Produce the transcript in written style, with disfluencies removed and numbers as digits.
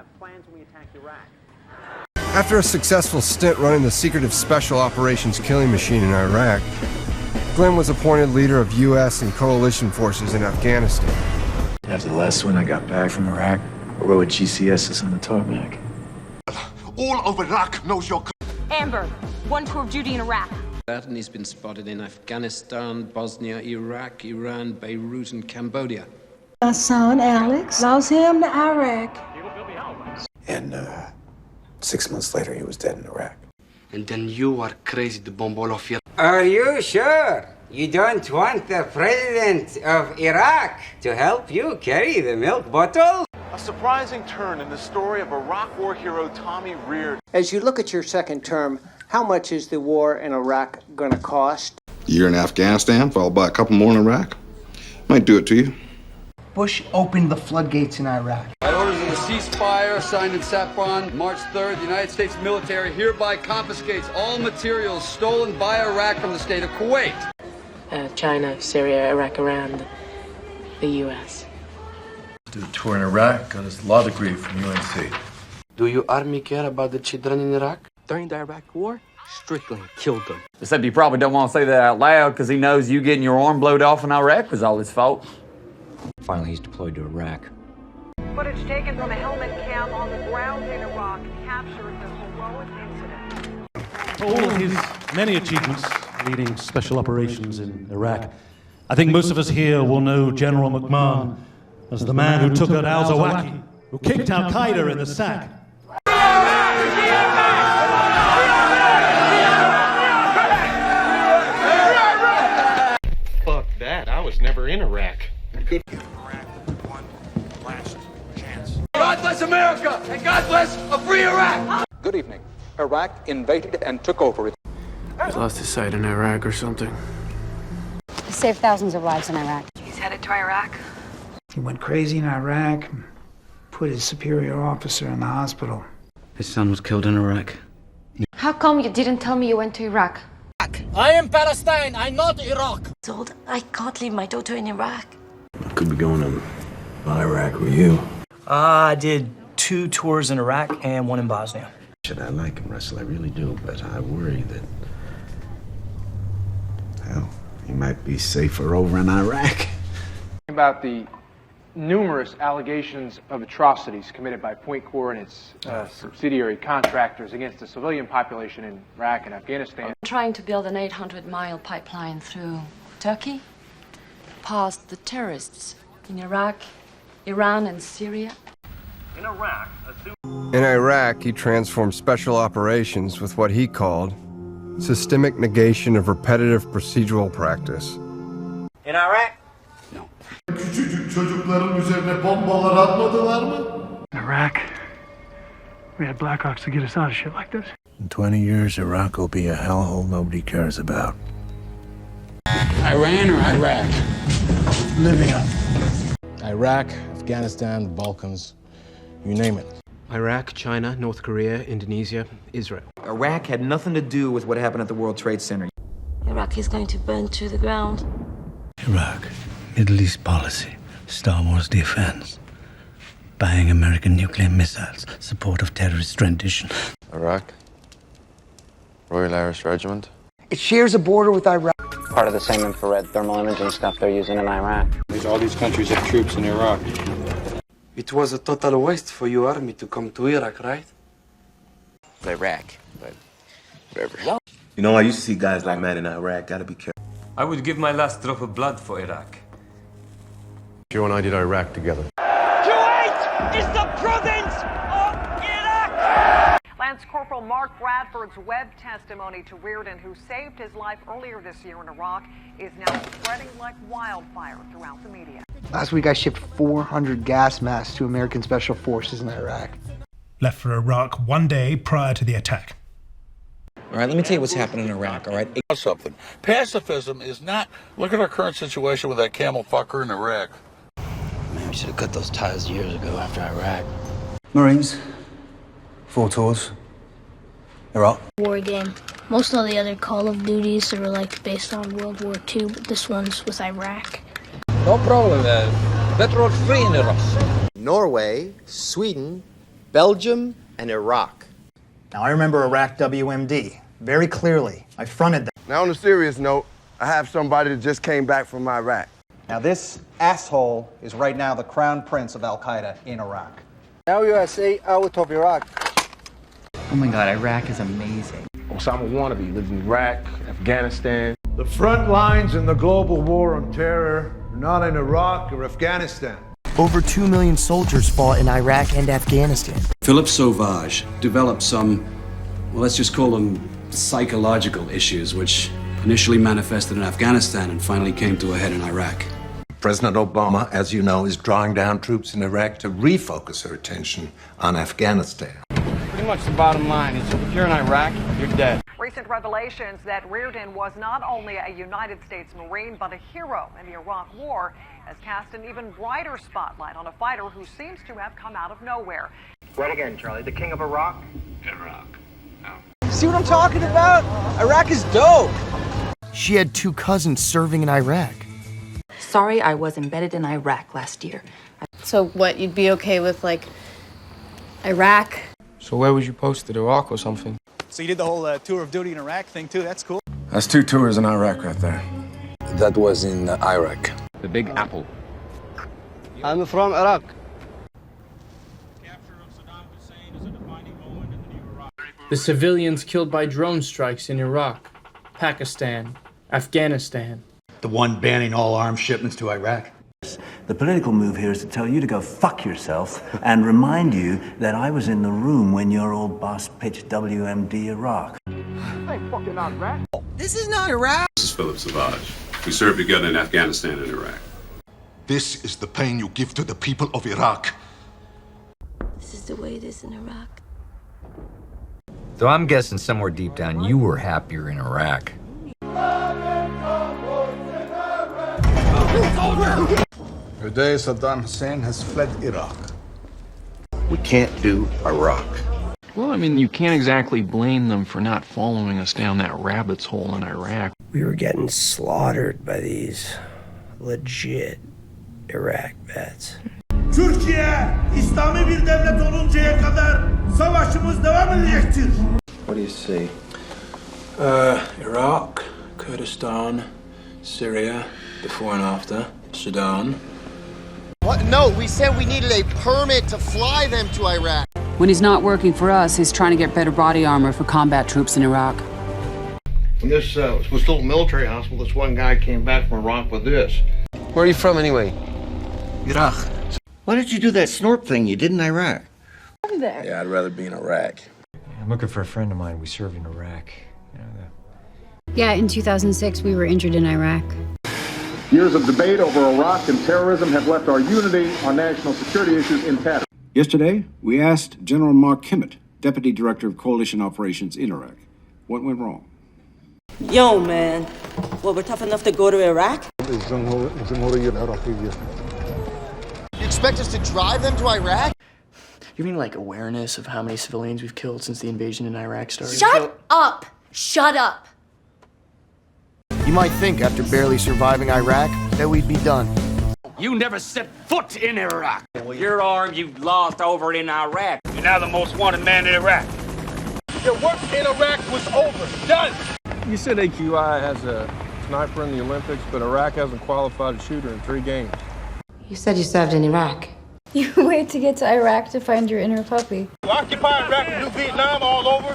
have plans when we attack Iraq. After a successful stint running the secretive Special Operations killing machine in Iraq, Glenn was appointed leader of U.S. and coalition forces in Afghanistan. After the last one I got back from Iraq, I rode with GCSs on the tarmac. All of Iraq knows your... Amber, one tour of duty in Iraq. And he's been spotted in Afghanistan, Bosnia, Iraq, Iran, Beirut, and Cambodia. My son, Alex, lost him to Iraq. And 6 months later, he was dead in Iraq. And then you are crazy to bomb all of your... Are you sure you don't want the president of Iraq to help you carry the milk bottle? A surprising turn in the story of Iraq War hero Tommy Reard. As you look at your second term, how much is the war in Iraq going to cost? A year in Afghanistan, followed by a couple more in Iraq. Might do it to you. Bush opened the floodgates in Iraq. By orders of the ceasefire signed in Safran, March 3rd, the United States military hereby confiscates all materials stolen by Iraq from the state of Kuwait. China, Syria, Iraq, Iran, the U.S. Did a tour in Iraq, got his law degree from UNC. Do your army care about the children in Iraq? During the Iraq War, Strickland killed them. Except he probably don't want to say that out loud because he knows you getting your arm blowed off in Iraq was all his fault. Finally, he's deployed to Iraq. Footage taken from a helmet cam on the ground in Iraq captured the heroic incident. All of his many achievements leading special operations in Iraq, I think most of us here will know General McMahon as the man who took out al-Zawahiri, who kicked Al-Qaeda in the sack. Fuck that, I was never in Iraq. God bless America, and God bless a free Iraq! Good evening. Iraq invaded and took over it. He lost his sight in Iraq or something. He saved thousands of lives in Iraq. He's headed to Iraq. He went crazy in Iraq, put his superior officer in the hospital. His son was killed in Iraq. How come you didn't tell me you went to Iraq? I am Palestine, I'm not Iraq. Told I can't leave my daughter in Iraq. I could be going to Iraq with you. I did 2 tours in Iraq and 1 in Bosnia. Should I like him, Russell? I really do, but I worry that, well, he might be safer over in Iraq. About the numerous allegations of atrocities committed by Point Corps and its subsidiary contractors against the civilian population in Iraq and Afghanistan. Trying to build an 800-mile pipeline through Turkey, past the terrorists in Iraq, Iran, and Syria. In Iraq, he transformed special operations with what he called systemic negation of repetitive procedural practice. In Iraq? Küçücük çocukların üzerine bombalar atmadılar mı? Iraq, we had Blackhawks to get us out of shit like this. In 20 years, Iraq will be a hellhole nobody cares about. Iran or Iraq? Libya. Iraq, Afghanistan, the Balkans, you name it. Iraq, China, North Korea, Indonesia, Israel. Iraq had nothing to do with what happened at the World Trade Center. Iraq is going to burn to the ground. Iraq, Middle East policy, Star Wars defense, buying American nuclear missiles, support of terrorist rendition. Iraq, Royal Irish Regiment. It shares a border with Iraq. Part of the same infrared thermal imaging stuff they're using in Iraq. All these countries have troops in Iraq. It was a total waste for your army to come to Iraq, right? Iraq, but whatever. You know, I used to see guys like that in Iraq. Gotta be careful. I would give my last drop of blood for Iraq. Joe and I did Iraq together. Kuwait is the province of Iraq! Lance Corporal Mark Bradford's web testimony to Reardon, who saved his life earlier this year in Iraq, is now spreading like wildfire throughout the media. Last week I shipped 400 gas masks to American Special Forces in Iraq. Left for Iraq 1 day prior to the attack. All right, let me tell you what's happening in Iraq, all right? Something. Pacifism is not... Look at our current situation with that camel fucker in Iraq. Man, we should have cut those ties years ago after Iraq. Marines, 4 tours. Iraq. War game. Most of the other Call of Duties are like based on World War II, but this one's with Iraq. No problem. Petrol free in Iraq. Norway, Sweden, Belgium and Iraq. Now, I remember Iraq WMD very clearly. I fronted them. Now, on a serious note, I have somebody that just came back from Iraq. Now, this asshole is right now the crown prince of Al-Qaeda in Iraq. Now USA out of Iraq. Oh my God, Iraq is amazing. Osama wannabe lives in Iraq, Afghanistan. The front lines in the global war on terror are not in Iraq or Afghanistan. Over 2 million soldiers fought in Iraq and Afghanistan. Philippe Sauvage developed some, well, let's just call them psychological issues, which initially manifested in Afghanistan and finally came to a head in Iraq. President Obama, as you know, is drawing down troops in Iraq to refocus her attention on Afghanistan. Pretty much the bottom line is if you're in Iraq, you're dead. Recent revelations that Reardon was not only a United States Marine, but a hero in the Iraq War has cast an even brighter spotlight on a fighter who seems to have come out of nowhere. What again, Charlie? The king of Iraq? Iraq. See what I'm talking about? Iraq is dope. She had 2 cousins serving in Iraq. Sorry, I was embedded in Iraq last year. So what, you'd be okay with, like, Iraq? So where was you posted, Iraq or something? So you did the whole tour of duty in Iraq thing, too? That's cool. That's 2 tours in Iraq right there. That was in Iraq. The Big Apple. I'm from Iraq. The civilians killed by drone strikes in Iraq, Pakistan, Afghanistan. The one banning all arms shipments to Iraq. The political move here is to tell you to go fuck yourself and remind you that I was in the room when your old boss pitched WMD Iraq. I ain't fucking Iraq. This is not Iraq. This is Philippe Sauvage. We served together in Afghanistan and Iraq. This is the pain you give to the people of Iraq. This is the way it is in Iraq. So I'm guessing somewhere deep down you were happier in Iraq. Today, Saddam Hussein has fled Iraq. We can't do Iraq. Well, I mean, you can't exactly blame them for not following us down that rabbit's hole in Iraq. We were getting slaughtered by these legit Iraq vets. Türkiye İslami bir devlet oluncaya kadar savaşımız devam edecektir. What do you see? Iraq, Kurdistan, Syria, before and after, Sudan. What? No, we said we needed a permit to fly them to Iraq. When he's not working for us, he's trying to get better body armor for combat troops in Iraq. When this was still a military hospital, this one guy came back from Iraq with this. Where are you from anyway? Iraq. Why did you do that snort thing you did in Iraq? Yeah, I'd rather be in Iraq. I'm looking for a friend of mine. We served in Iraq. Yeah, in 2006, we were injured in Iraq. Years of debate over Iraq and terrorism have left our unity on national security issues in tatters. Yesterday, we asked General Mark Kimmett, Deputy Director of Coalition Operations in Iraq, what went wrong. Yo, man. Well, we're tough enough to go to Iraq? You expect us to drive them to Iraq? You mean like awareness of how many civilians we've killed since the invasion in Iraq started? Shut up! Shut up! You might think after barely surviving Iraq that we'd be done. You never set foot in Iraq. Well, your arm you lost over in Iraq. You're now the most wanted man in Iraq. Your work in Iraq was over. Done. You said AQI has a sniper in the Olympics, but Iraq hasn't qualified a shooter in 3 games. You said you served in Iraq. You wait to get to Iraq to find your inner puppy. You occupy Iraq and do Vietnam all over